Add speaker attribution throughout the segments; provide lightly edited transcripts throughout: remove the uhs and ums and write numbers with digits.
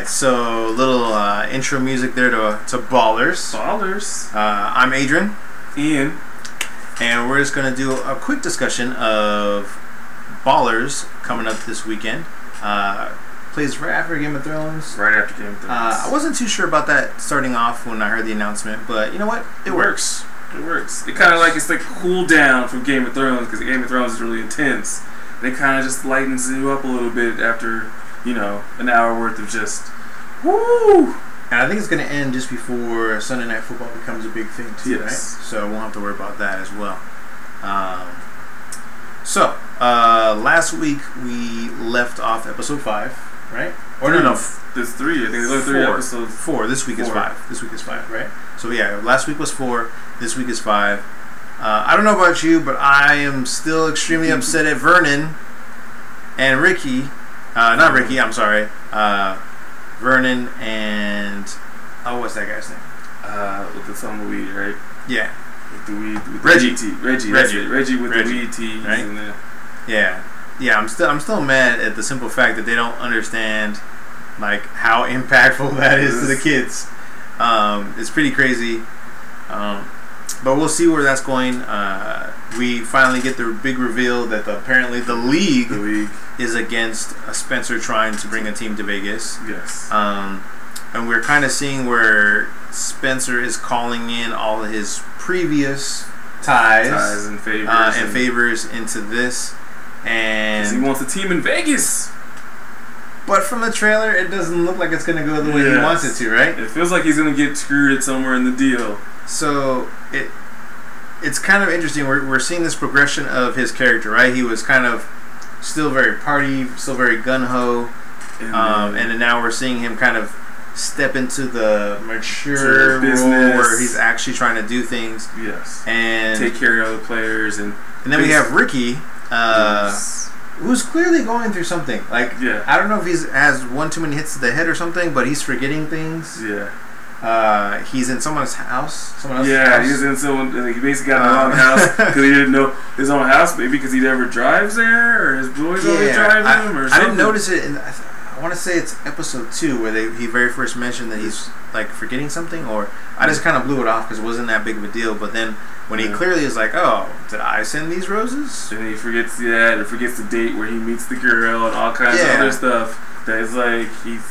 Speaker 1: Alright, so little intro music there to Ballers.
Speaker 2: Ballers.
Speaker 1: I'm Adryan.
Speaker 2: Ian.
Speaker 1: And we're just going to do a quick discussion of Ballers coming up this weekend. Plays right after Game of Thrones.
Speaker 2: Right after Game of Thrones.
Speaker 1: I wasn't too sure about that starting off when I heard the announcement, but you know what? It works.
Speaker 2: It works. It kind of like, it's like cool down from Game of Thrones, because Game of Thrones is really intense. It kind of just lightens you up a little bit after, you know, an hour worth of just, woo!
Speaker 1: And I think it's going to end just before Sunday Night Football becomes a big thing too,
Speaker 2: yes.
Speaker 1: Right? So we won't have to worry about that as well. Last week we left off episode 5, right? Or no,
Speaker 2: there's 3. I think there's only 3 episodes.
Speaker 1: 4. This week is 5. This week is 5, right? So yeah, last week was 4. This week is 5. I don't know about you, but I am still extremely upset at Vernon and Ricky. Not Ricky, I'm sorry. Vernon and... Oh, what's that guy's name?
Speaker 2: With the song weed, right?
Speaker 1: Yeah.
Speaker 2: With the weed. With
Speaker 1: Reggie.
Speaker 2: The Reggie. Reggie with the weed teas.
Speaker 1: Right?
Speaker 2: And the...
Speaker 1: Yeah. Yeah, I'm still mad at the simple fact that they don't understand like how impactful that is to the kids. It's pretty crazy. But we'll see where that's going. We finally get the big reveal that apparently the league is against Spencer trying to bring a team to Vegas.
Speaker 2: Yes.
Speaker 1: And we're kind of seeing where Spencer is calling in all of his previous ties
Speaker 2: and favors,
Speaker 1: into this. And
Speaker 2: he wants a team in Vegas.
Speaker 1: But from the trailer, it doesn't look like it's going to go the way he wants it to, right?
Speaker 2: It feels like he's going to get screwed somewhere in the deal.
Speaker 1: So it's kind of interesting. We're seeing this progression of his character, right? He was kind of still very party, still very gun-ho. And then now we're seeing him kind of step into the mature role where he's actually trying to do things.
Speaker 2: Yes.
Speaker 1: And
Speaker 2: take care of the players. And
Speaker 1: then we have Ricky, who's clearly going through something. Like, I don't know if he has one too many hits to the head or something, but he's forgetting things.
Speaker 2: Yeah.
Speaker 1: He's in someone's house. Someone else's
Speaker 2: house.
Speaker 1: He's
Speaker 2: in someone. He basically got the wrong house because he didn't know his own house. Maybe because he never drives there, or his boys always drive him, or something.
Speaker 1: I didn't notice it. I want to say it's episode 2 where he very first mentioned that he's like forgetting something, or I just kind of blew it off because it wasn't that big of a deal. But then when he clearly is like, "Oh, did I send these roses?"
Speaker 2: And he forgets that, or forgets the date where he meets the girl, and all kinds of other stuff. That is like he's.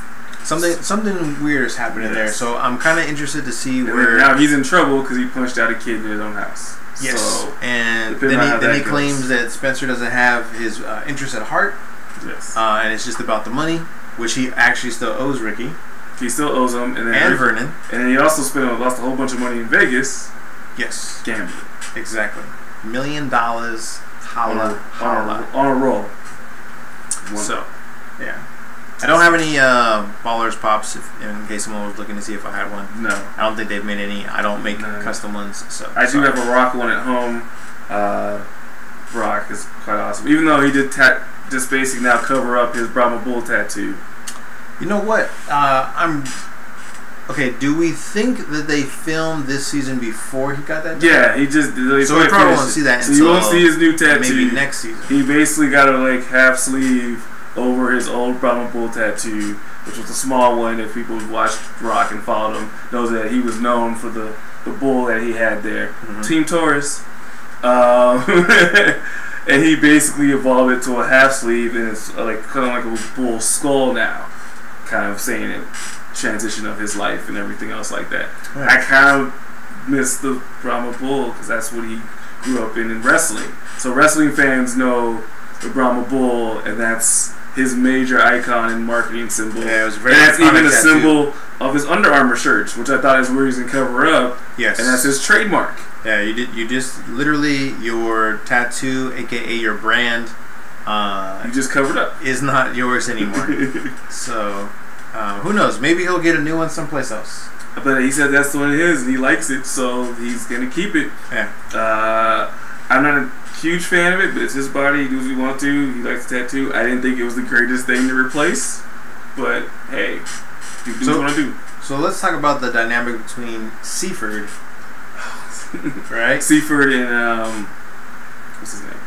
Speaker 1: Something weird is happening there, so I'm kind of interested to see where...
Speaker 2: Now he's in trouble because he punched out a kid in his own house.
Speaker 1: Yes,
Speaker 2: so,
Speaker 1: and then he claims that Spencer doesn't have his interest at heart.
Speaker 2: Yes.
Speaker 1: And it's just about the money, which he actually still owes Ricky.
Speaker 2: He still owes him. And
Speaker 1: Vernon.
Speaker 2: And then he also lost a whole bunch of money in Vegas.
Speaker 1: Yes.
Speaker 2: Gambling.
Speaker 1: Exactly. $1 million. Holla.
Speaker 2: On a roll.
Speaker 1: So, yeah. I don't have any Ballers Pops in case someone was looking to see if I had one.
Speaker 2: No.
Speaker 1: I don't think they've made any. I don't make custom ones. So
Speaker 2: I do have a Rock one at home. Rock is quite awesome. Even though he did just basically now cover up his Brahma Bull tattoo.
Speaker 1: You know what? Okay, do we think that they filmed this season before he got that tattoo?
Speaker 2: Yeah, he just...
Speaker 1: So we probably won't see that until...
Speaker 2: So you won't see his new tattoo.
Speaker 1: Maybe next season.
Speaker 2: He basically got a like half sleeve over his old Brahma Bull tattoo, which was a small one. If people watched Rock and followed him, knows that he was known for the bull that he had there. Team Taurus. And he basically evolved it to a half sleeve, and it's like kind of like a bull skull now, kind of saying it transition of his life and everything else like that. Right. I kind of miss the Brahma Bull because that's what he grew up in wrestling. So wrestling fans know the Brahma Bull, and that's his major icon and marketing symbol.
Speaker 1: Yeah, it was very.
Speaker 2: And that's even a symbol of his Under Armour shirts, which I thought is where he's gonna cover up.
Speaker 1: Yes,
Speaker 2: and that's his trademark.
Speaker 1: Yeah, you just literally your tattoo, aka your brand.
Speaker 2: You just covered up.
Speaker 1: Is not yours anymore. So, who knows? Maybe he'll get a new one someplace else.
Speaker 2: But he said that's the one it is, and he likes it, so he's gonna keep it.
Speaker 1: Yeah.
Speaker 2: I'm not a huge fan of it, but it's his body. He does what he wants to. He likes the tattoo. I didn't think it was the greatest thing to replace, but hey, do what you want to do.
Speaker 1: So let's talk about the dynamic between Seaford, right?
Speaker 2: Seaford and what's his name?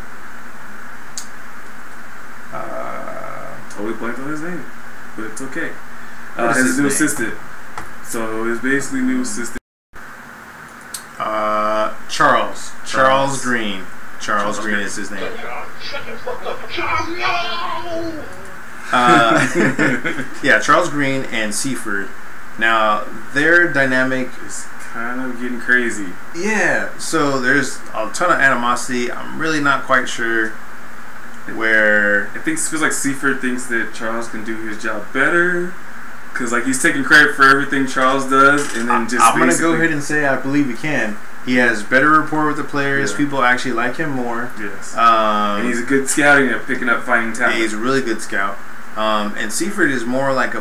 Speaker 2: Totally blanked on his name, but it's okay. His new assistant. So it's basically new assistant.
Speaker 1: Charles Green. Charles Green is his name. Yeah, Charles Green and Seaford. Now their dynamic
Speaker 2: is kind of getting crazy.
Speaker 1: Yeah, so there's a ton of animosity. I'm really not quite sure where.
Speaker 2: I think it feels like Seaford thinks that Charles can do his job better. Because like he's taking credit for everything Charles does, and then just
Speaker 1: I'm gonna go ahead and say I believe he can. He has better rapport with the players. Yeah. People actually like him more.
Speaker 2: Yes. And he's a good scouting at picking up finding talent.
Speaker 1: He's a really good scout. And Seaford is more like a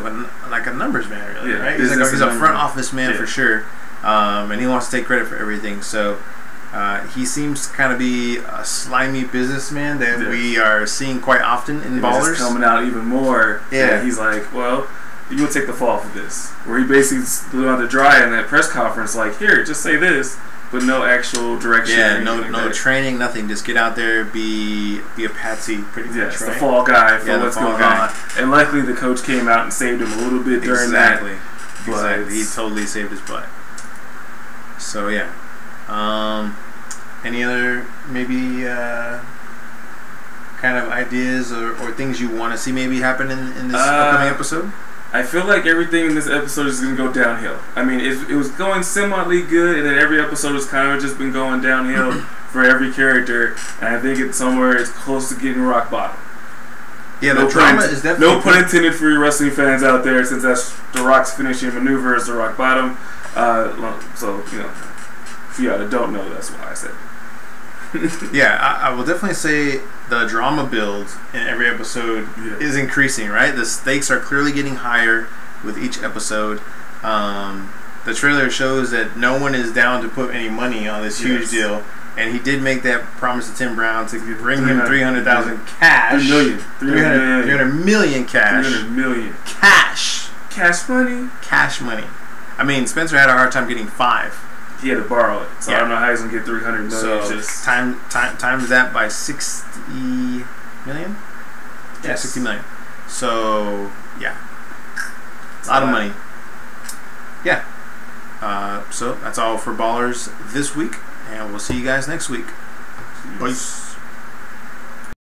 Speaker 1: numbers man, really, right? He's a front office man for sure. And he wants to take credit for everything. So he seems to kind of be a slimy businessman that we are seeing quite often in Ballers.
Speaker 2: It's coming out even more.
Speaker 1: Yeah.
Speaker 2: He's like, well, you will take the fall for this. Where he basically blew out the dry in that press conference, like, here, just say this, but no actual direction.
Speaker 1: Yeah, no training, nothing. Just get out there, be a patsy, pretty much.
Speaker 2: Yes, right? The fall guy for what's going on. And luckily, the coach came out and saved him a little bit during that.
Speaker 1: Exactly. He totally saved his butt. So yeah. Any other maybe kind of ideas or things you want to see maybe happen in this upcoming episode?
Speaker 2: I feel like everything in this episode is going to go downhill. I mean, it was going semi good, and then every episode has kind of just been going downhill for every character. And I think it's close to getting rock bottom.
Speaker 1: Yeah, the drama is definitely...
Speaker 2: No pun intended for your wrestling fans out there, since that's The Rock's finishing maneuver is the rock bottom. So, you know, if you don't know, that's why I said it.
Speaker 1: Yeah, I will definitely say the drama build in every episode is increasing, right? The stakes are clearly getting higher with each episode. The trailer shows that no one is down to put any money on this huge deal. And he did make that promise to Tim Brown to bring him 300,000 cash. 300 million cash.
Speaker 2: 300 million.
Speaker 1: Cash.
Speaker 2: Cash money?
Speaker 1: Cash money. I mean, Spencer had a hard time getting 5.
Speaker 2: He had to borrow it, so I don't know how he's gonna get 300 million.
Speaker 1: So
Speaker 2: just
Speaker 1: times that by 60 million. Yeah, 60 million. So yeah, a lot of money. Yeah. So that's all for Ballers this week, and we'll see you guys next week. Peace.